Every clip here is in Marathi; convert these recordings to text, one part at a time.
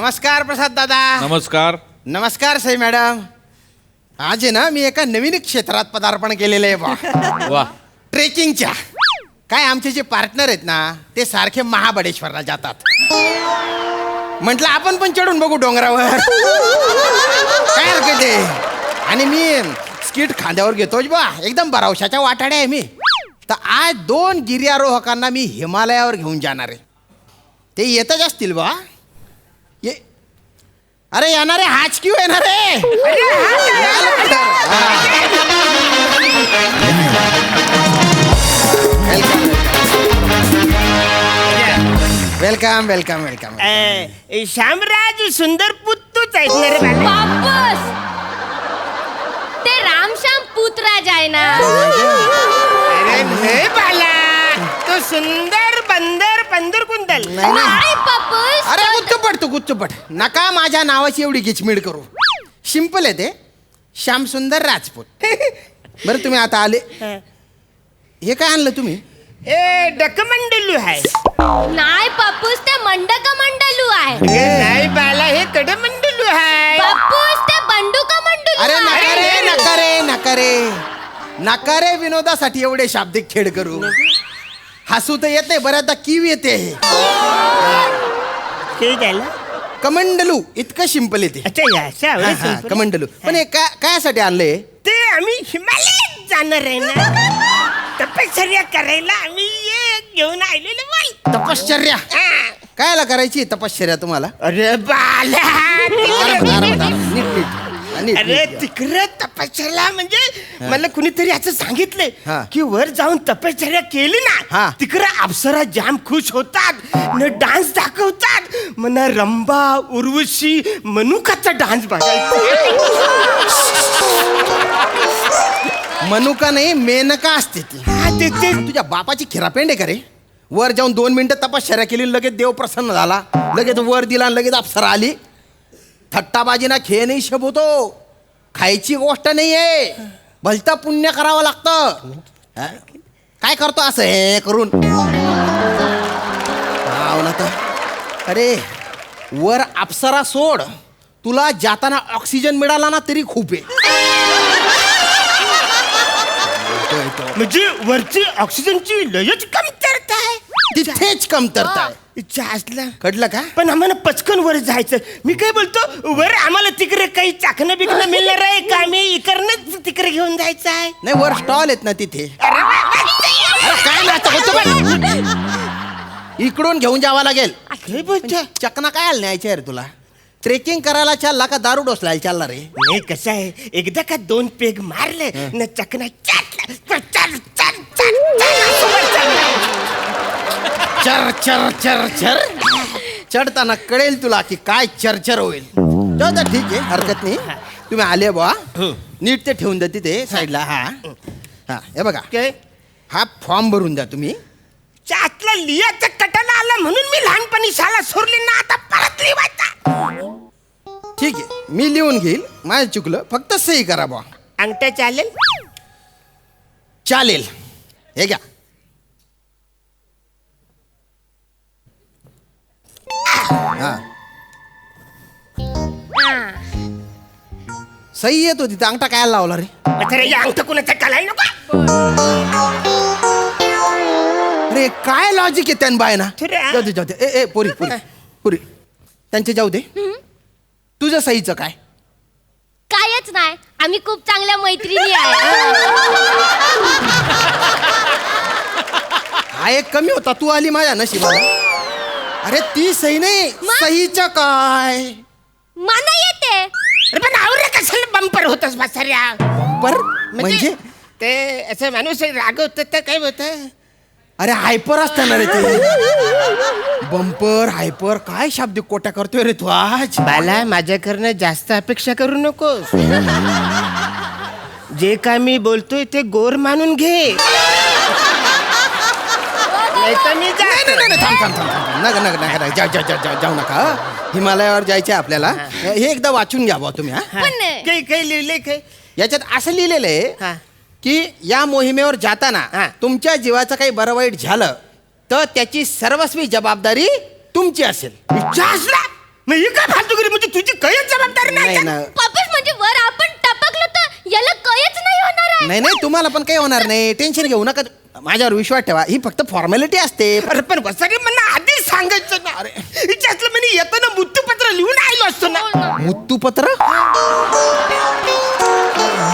नमस्कार प्रसाद दादा. नमस्कार. नमस्कार सई मॅडम. आज आहे ना मी एका नवीन क्षेत्रात पदार्पण केलेलं आहे बा. वा. ट्रेकिंगच्या. काय आमचे जे पार्टनर आहेत ना ते सारखे महाबळेश्वरला जातात. म्हटलं आपण पण चढून बघू डोंगरावर. काय हरकत आहे. आणि मी स्किट खांद्यावर घेतोच बा. एकदम भरवशाच्या वाटाड्या आहे मी. तर आज 2 गिर्यारोहकांना मी हिमालयावर घेऊन जाणार आहे. ते येतच असतील बा. ये अरे येणारे हाच क्यू येणार आहे. Welcome welcome welcome. श्यामराज सुंदर पुत्तूच आहेत ना रे बाला. वापस ते रामश्याम पुतराज आहे ना. अरे नाही बाला, तो सुंदर बंदर पंदर कुंदल. नाही पापस. अरे गुच्चपट तू गुच्चपट. नका माझ्या नावाची एवढी गिचमिड करू. सिंपल आहे ते. श्यामसुंदर राजपूत. बरं तुम्ही आता आले. हे काय आणलं तुम्ही? ए डकमंडलू आहे. नाही पापूस ते मंडक मंडलू आहे. नाही बाला, हे कडमंडलू आहे. पापूस ते बंडूका मंडलू अरे आहे. नका रे नका रे नका रे नका रे विनोदासाठी एवढे शाब्दिक खेळ करू. हसू तर येत नाही, बऱ्याचदा कीव येते. काय झालं? कमंडलू इतकं सिंपल येते. अच्छा या असं कमंडलू. पण हे कायसाठी आणले? ते आम्ही हिमालयात जाणार आहे ना, तपश्चर्या करायला आम्ही घेऊन आलेलो बोल. तपश्चर्या कायला करायची तपश्चर्या तुम्हाला? अरे बाला, अरे नीट. तिकडे तपश्चर्या म्हणजे मला कुणीतरी असं सांगितलंय हा. की वर जाऊन तपश्चर्या केली हा. ना, तिकडे अप्सरा जाम खुश होतात, न डान्स दाखवतात. मना रंभा उर्वशी मनुकाचा डान्स बघायचा. मनुका नाही मेनका असते ती. तुझ्या बापाची खिरापेंड आहे का रे? वर जाऊन 2 मिनिटं तपश्चर्या केली, लगेच देव प्रसन्न झाला, लगेच वर दिला, लगेच अप्सरा आली. थट्टाबाजीना खेळ नाही शोभतो. खायची गोष्ट नाहीये. भलतं पुण्य करावं लागतं. काय करतो असं हे करून? अरे वर अप्सरा सोड, तुला जाताना ऑक्सिजन मिळाला ना तरी खूप आहे. म्हणजे वरची ऑक्सिजनची लयच कमतरता आहे. तिथेच कमतरता आहे. असला कळलं का? पण आम्हाला पचकन वर जायचं. मी काय बोलतो, वर आम्हाला तिकडे काही चाकणं बिकणं मिळणार आहे का? आम्ही इकडनंच तिकडे घेऊन जायचं आहे. नाही वर स्टॉल आहेत ना तिथे. अरे काय नाही, इकडून घेऊन जावं लागेल. काय बोलतो? चकना काय न्यायचे रे तुला? ट्रेकिंग करायला चालला का दारू डोसलायला चालला रे? नाही कसं आहे, एकदा का 2 पेग मारले न चकना चर चर चर चर चढताना कळेल तुला की काय चरचर होईल. जाऊ ठीक आहे, हरकत नाही. तुम्ही आले बा, नीट ते ठेवून द्या तिथे साईडला. हा हा हे बघा, काय हा फॉर्म भरून द्या तुम्ही. चातला लिहायचं कटाला आला म्हणून मी लहानपणी शाळा सोडली ना, आता परत लिहायचा. ठीक आहे, मी लिहून घेईल. माझं चुकलं, फक्त सही करा बा. अंगठा चालेल? चालेल. हे घ्या. हा सही येत होती तर अंगठा काय लावला रे? अरे या अंगठा कुणाचा कालाय नको. अरे काय लॉजिक आहे त्यान बाय ना. खरं. जाऊ दे जाऊ दे. ए पोरी पुरी पुरी त्यांचे जाऊ दे. तुझं सहीचं काय? कायच नाही, आम्ही खूप चांगल्या मैत्रिणी आहे. हा एक कमी होता, तू आली माझ्या नशिबाला. अरे ती सही नाही, सहीचं काय? मला येते. अरे पण आवरे कशाला बंपर होतस बसाऱ्या? बंपर म्हणजे? ते असं माणूस रागवत तर काय होत? अरे हायपर असताना रे ते. बंपर हायपर काय शाब्दिक कोट्या करतोय रे तू आज? बाला, माझ्याकडनं जास्त अपेक्षा करू नकोस. जे काय मी बोलतोय ते गोर मानून घे. जाऊ नका. हिमालयावर जायचे आपल्याला. हे एकदा वाचून घ्या तुम्ही. काही लिहिले काय याच्यात असं लिहिलेलं आहे की या मोहिमेवर जाताना तुमच्या जीवाचं काही बरं वाईट झालं तर त्याची सर्वस्वी जबाबदारी तुमची असेल. मग ही काय फालतूगिरी म्हणजे तुझी काहीच जबाबदारी नाही नाही का? ना पप्पीस म्हणजे वर आपण टपकलो तर याला कळच नाही होणार आहे. नाही नाही तुम्हाला पण काही होणार नाही, टेन्शन घेऊ नका, माझ्यावर विश्वास ठेवा, ही फक्त फॉर्मॅलिटी असते. अरे पण वसारे मला आधीच सांगायचं ना. अरे हिच्यातलं म्हणजे येताना मृत्यूपत्र लिहून आलो असतो ना. मृत्यूपत्र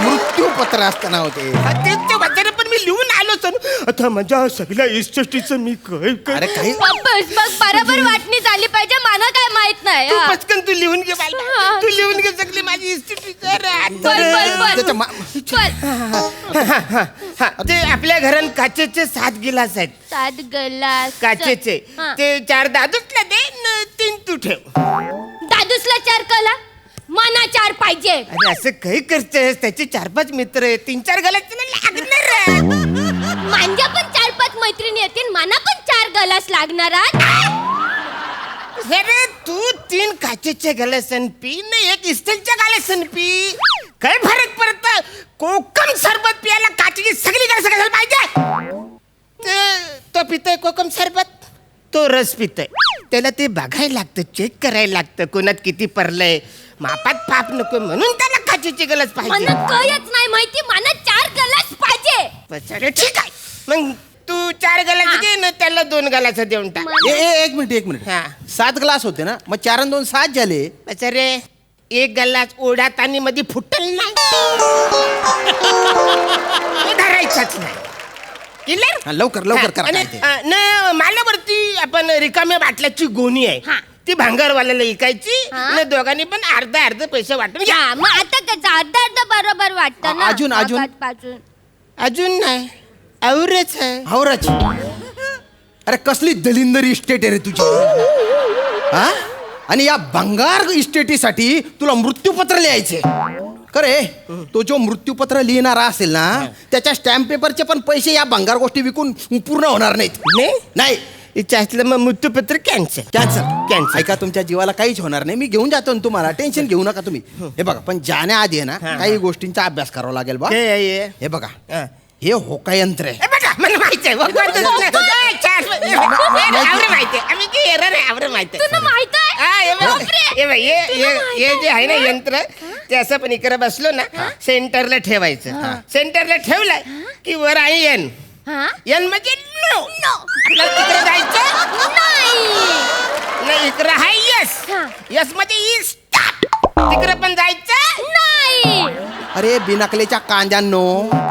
मृत्यूपत्र असताना होते. तेच ते वसारे पण मी लिहून आलो असतो ना. आता माझ्या सगळ्या इस्टेटीचं मी काय अरे काही पप्पीस मग बरोबर वाटणी झाली पाहिजे, मला काय माहित नाही. तू हा. पटकन तू लिहून घे बाळा. हा. तू लिहून घे सगळी माझी इस्टेटी. बोल, बोल, बोल. त्याच्या मा- बोल. ते आपल्या घरात काचेचे 7 गिलास आहेत. 7 ग्लास काचेचे हा. ते 4 दादूतला दे न 3 तू ठेव. दादूसला 4 कला, मना 4 पाहिजे. अरे असं काही करतेस, त्याचे 4-5 मित्र आहेत, 3-4 गलास तुला लागणार आहे. माझ्या पण 4-5 मैत्रिणी येतील, मना पण 4 ग्लास लागणार आहेत. अरे तू 3 काचेचे गलासन पी न 1 स्टीलच्या गलासन पी. काय फरक पडत? कोकम सरबत पियाला काचेची सगळी गलास कशाला पाहिजे? तो पितोय कोकम सरबत, तो रस पितोय, त्याला ते बघायला लागतं, चेक करायला लागतं कोणात किती पडलंय. मापात पाप नको म्हणून त्याला काचेची गलास पाहिजे. मला कळच नाही माहिती, मला 4 ग्लास पाहिजे. अरे ठीक आहे, मग तू 4 गलास घे ना, त्याला 2 गलास देऊन टाक. एक मिनिट हा. 7 ग्लास होते ना, मग 4 आणि 2 7 झाले. रे 1 गल्लाच ओढ्यात आणि मध्ये फुटल नाही. तो धरायचाच नाही. Clear? हा, लवकर करा आणि, काय ते. न माल्यावरती आपण रिकाम्या बाटल्याची गोणी आहे, हा. ती भांगारवाल्याला विकायची. हा. न दोघांनी पण अर्धा पैसे वाटून घ्या. हा, मग आता कसं अर्धा बरोबर वाटतं ना. अजून. पाचून. अजून नाही, आवरेच आहे. हावराची. अरे कसली दलिंदर इस्टेट आहे रे तुझी, हा? आणि या भंगार इस्टेटीसाठी तुला मृत्यूपत्र लिहायचे खरे. तो जो मृत्यूपत्र लिहिणारा असेल ना, त्याच्या स्टॅम्प पेपरचे पण पैसे या भंगार गोष्टी विकून पूर्ण होणार नाहीत. नाही इच्छा असलं मग मृत्यूपत्र कॅन्सल. कॅन्सल. ऐका, तुमच्या जीवाला काहीच होणार नाही, मी घेऊन जातो ना तुम्हाला, टेन्शन घेऊ नका तुम्ही. हे बघा, पण जाण्याआधी आहे ना, काही गोष्टींचा अभ्यास करावा लागेल बा. हे बघा, हे होकायंत्र आहे. मला माहिती आहे. आवरे माहिती तुला माहित आहे? बापरे. हे जे आहे ना यंत्र, ते असं पण इकडे बसलो ना, सेंटरला ठेवायचं. सेंटरला ठेवलंय की वर आहे एन. हा? एन म्हणजे नो. आपल्याला तिकडे जायचं नाही, इकडे आहे यस. हा. यस म्हणजे स्टॉप. तिकडे पण जायचं नाही. अरे बिनकलेच्या कांद्यांनो,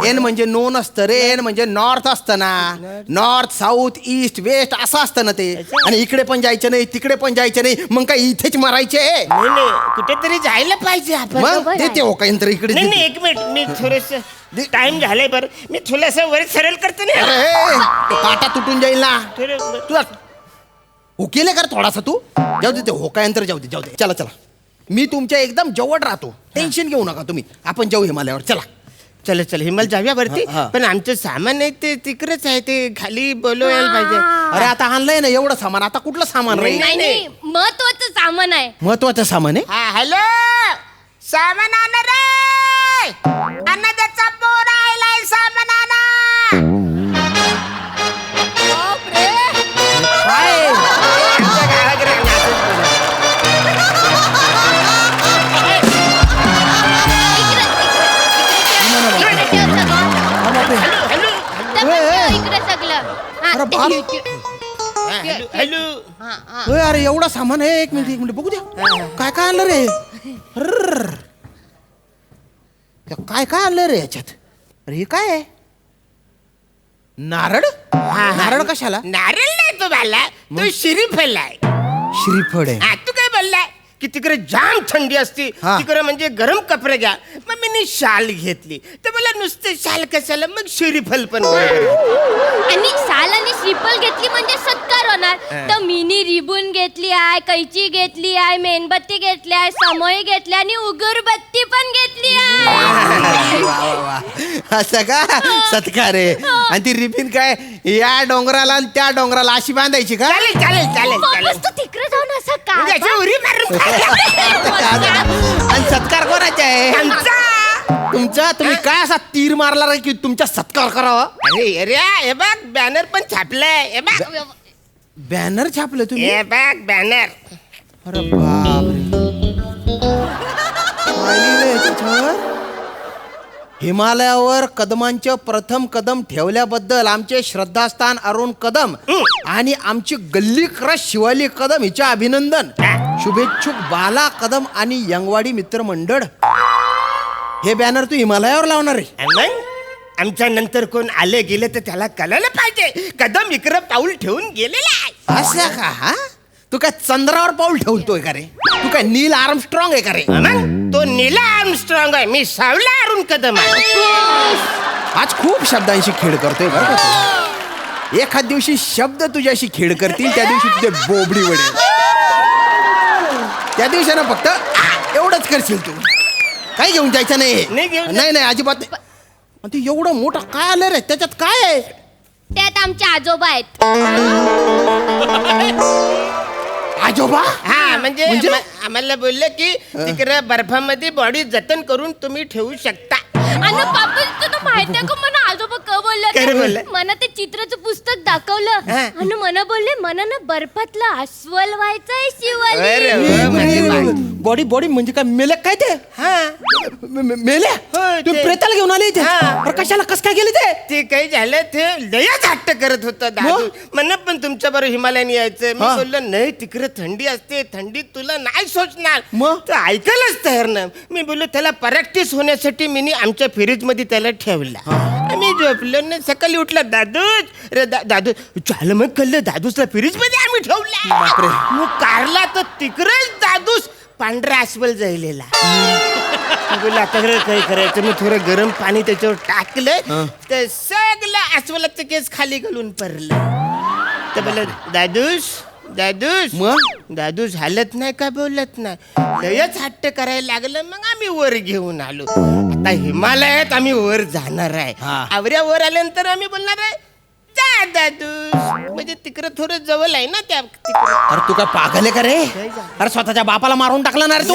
एन म्हणजे नो नसतं रे, एन म्हणजे नॉर्थ असतं ना. नॉर्थ साऊथ ईस्ट वेस्ट असं असतं ना ते. आणि इकडे पण जायचं नाही, तिकडे पण जायचं नाही, मग काय इथेच मारायचे. नाही, कुठेतरी जायला पाहिजे आपण. मग ते होकायंत्र इकडे नाही दे. नाही, 1 मिनिट, मी थोडस टाइम झालाय बरं, मी थोडस वर सरळ करतो ना. अरे तो काटा तुटून जाईल ना. थोडं तुला हुकेले कर थोडासा तू. जाऊ दे, ते होकायंत्र जाऊ दे. चला मी तुमच्या एकदम जवळ राहतो, टेन्शन घेऊ नका तुम्ही. आपण जाऊ हिमालयावर, चला. चल हिमाल जाऊया वरती. हा. पण आमचं सामान आहे ते तिकडेच आहे, ते खाली बोलवायला पाहिजे. अरे आता आणलंय ना एवढं सामान, आता कुठलं सामान राहील? नाही महत्वाचं सामान आहे. महत्वाचं सामान आहे. हा, हॅलो, सामान आणा रे. अन्नदाचा पोर आलाय, सामान आणा. बापरे. काय आमच्या गावाकडे नाचत बोलव. हॅलो, इकडे सगळं. हा, अरे बाप. हॅलो. होय, अरे एवढं सामान आहे. एक मिनिट बघू द्या. काय आणलं रे? अर्र. काय आणलं रे याच्यात? अरे हे काय आहे? नारळ. नारळ कशाला? नारळ नाही तो बाला, तो श्रीफल आहे. श्रीफळ आहे. तू काय बोललाय की तिकडे जाम थंडी असते, हा. तिकडे म्हणजे गरम कपडे घ्या. मग मी शाल घेतली, तर मला नुसते शाल कशाला, मग श्रीफल पण बरोबर. आणि शाल आणि श्रीफल घेतली म्हणजे सत्कार होणार. तर मिनी रिबून घेतली आहे, कैची घेतली आहे, मेणबत्ती घेतली आहे, समई घेतली आणि उगरबत्ती पण घेतली आहे. वा. असं का सत्कार आहे? आणि ती रिबीन काय या डोंगराला आणि त्या डोंगराला अशी बांधायची का? चालेल. तू तिकडे जाऊन असं का? त्याची उरी मारून खा. आणि सत्कार कोणाचा आहे? आमचा. तुमचा. तुम्ही काय असा तीर मारला रे की तुमचा सत्कार करावा? अरे हे बघ, बॅनर पण छापलंय. हे बघ, बॅनर छापलं तुम्ही? हे बघ बॅनर. अरे बापरे, काय लिहिलंय त्याच्यावर? हिमालयावर कदमांचं प्रथम कदम ठेवल्याबद्दल आमचे श्रद्धास्थान अरुण कदम आणि आमची गल्ली क्रश शिवाली कदम हिचे अभिनंदन. शुभेच्छुक बाला कदम आणि यंगवाडी मित्र मंडळ. हे बॅनर तू हिमालयावर लावणार आहे? मग आमच्या नंतर कोण आले गेले तर त्याला कळलं पाहिजे कदम इकडं पाऊल ठेवून गेलेला आहे. असं का? हा, तू काय चंद्रावर पाऊल ठेवतोय का रे? तू काय नील आर्मस्ट्रॉंग आहे का रे? मग तो नीला आर्मस्ट्रॉंग आहे, मी सावला अरुण कदम आहे. आज खूप शब्दांशी खेळ करतोय बरं का तू. एखाद दिवशी शब्द तुझ्याशी खेळ करतील, त्या दिवशी तुझे बोबडी वडेल. त्या दिवशी ना फक्त एवढंच करशील तू. काही घेऊन जायचं नाही नाही. घेऊन नाही नाही, अजिबात नाही. आणि ते एवढं मोठं काय आलं रे त्याच्यात? काय आहे? त्यात आमचे आजोबा आहेत. आजोबा? हा म्हणजे म्हणजे? आम्हाला बोललं की तिकडे बर्फामध्ये बॉडी जतन करून तुम्ही ठेवू शकता. आणि पापा तुला माहिती आहे का मला आजोबा का काय बोलले? मला ते चित्राचं पुस्तक दाखवलं हा. आणि मला बोलले मला ना बर्फातलं अस्वल व्हायचंय अरे शिवाली. वा, माझे बाळ. बॉडी बॉडी म्हणजे काय मेल्या काय ते? हा मेल्या? हो, तू ते- प्रेताला घेऊन आले इथे? हा. अरे कशाला, कस काय गेले ते? ते काही झालं ते लयच हट्ट करत होतं दादू. म्हणलं पण तुमच्या बरोबर हिमालयान यायचं. मी हा. बोललो नाही तिकडे थंडी असते, थंडीत तुला नाही सोचणार. मग? तो ऐकायलाच तयार नाही. मी बोललो त्याला प्रॅक्टिस होण्यासाठी मी आमच्या फ्रीज मध्ये त्याला ठेवला. मी झोपलो ना, सकाळी उठला दादूच. अरे दादू झालं मग कळलं दादूसला फ्रीज मध्ये आम्ही ठेवला. बापरे. मग कारला तर तिकडेच दादूस पांढरा अस्वल जायलेला. बोलला आता काय करायचं? मग थोडं गरम पाणी त्याच्यावर टाकलं तर सगळं अस्वलाचं केस खाली घालून पडलं. तर बोला दादूस दादूस मग? दादूस हालत नाही का बोलत नाही. लयच हट्ट करायला लागलं. मग आम्ही वर घेऊन आलो. आता हिमालयात आम्ही वर जाणार आहे. हा. आवऱ्यावर आल्यानंतर आम्ही बोलणार आहे जा दादूस. म्हणजे तिकडं थोडं जवळ आहे ना त्या तिकडं. अरे तू काय पागल आहे का रे? अरे स्वतःच्या बापाला मारून टाकला ना रे तू.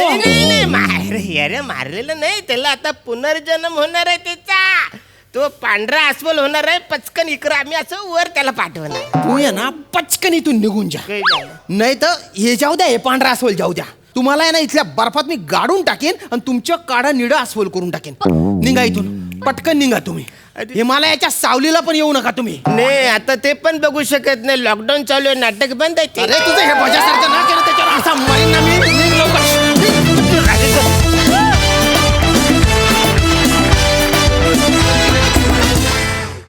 अरे मारलेलं नाही त्याला. आता पुनर्जन्म होणार आहे त्याचा. तो पांढरा अस्वल होणार आहे. पचकन इकडं आम्ही असं वर त्याला पाठवणार. तू ये ना पचकन इथून निघून जा. काय झालं? नाही तर हे जाऊ द्या, हे पांढरा अस्वल जाऊ द्या. तुम्हाला आहे ना इथल्या बर्फात मी गाडून टाकेन आणि तुमचं काढा निळं अस्वल करून टाकेन. निघा इथून, पटकन निघा तुम्ही. हिमालयाच्या सावलीला पण येऊ नका तुम्ही. नाही आता ते पण बघू शकत नाही. लॉकडाऊन चालू आहे, नाटक बंद आहे ते. अरे तुझं हे बजासारखं ना केलं त्याच्यावर असा मारीन ना मी.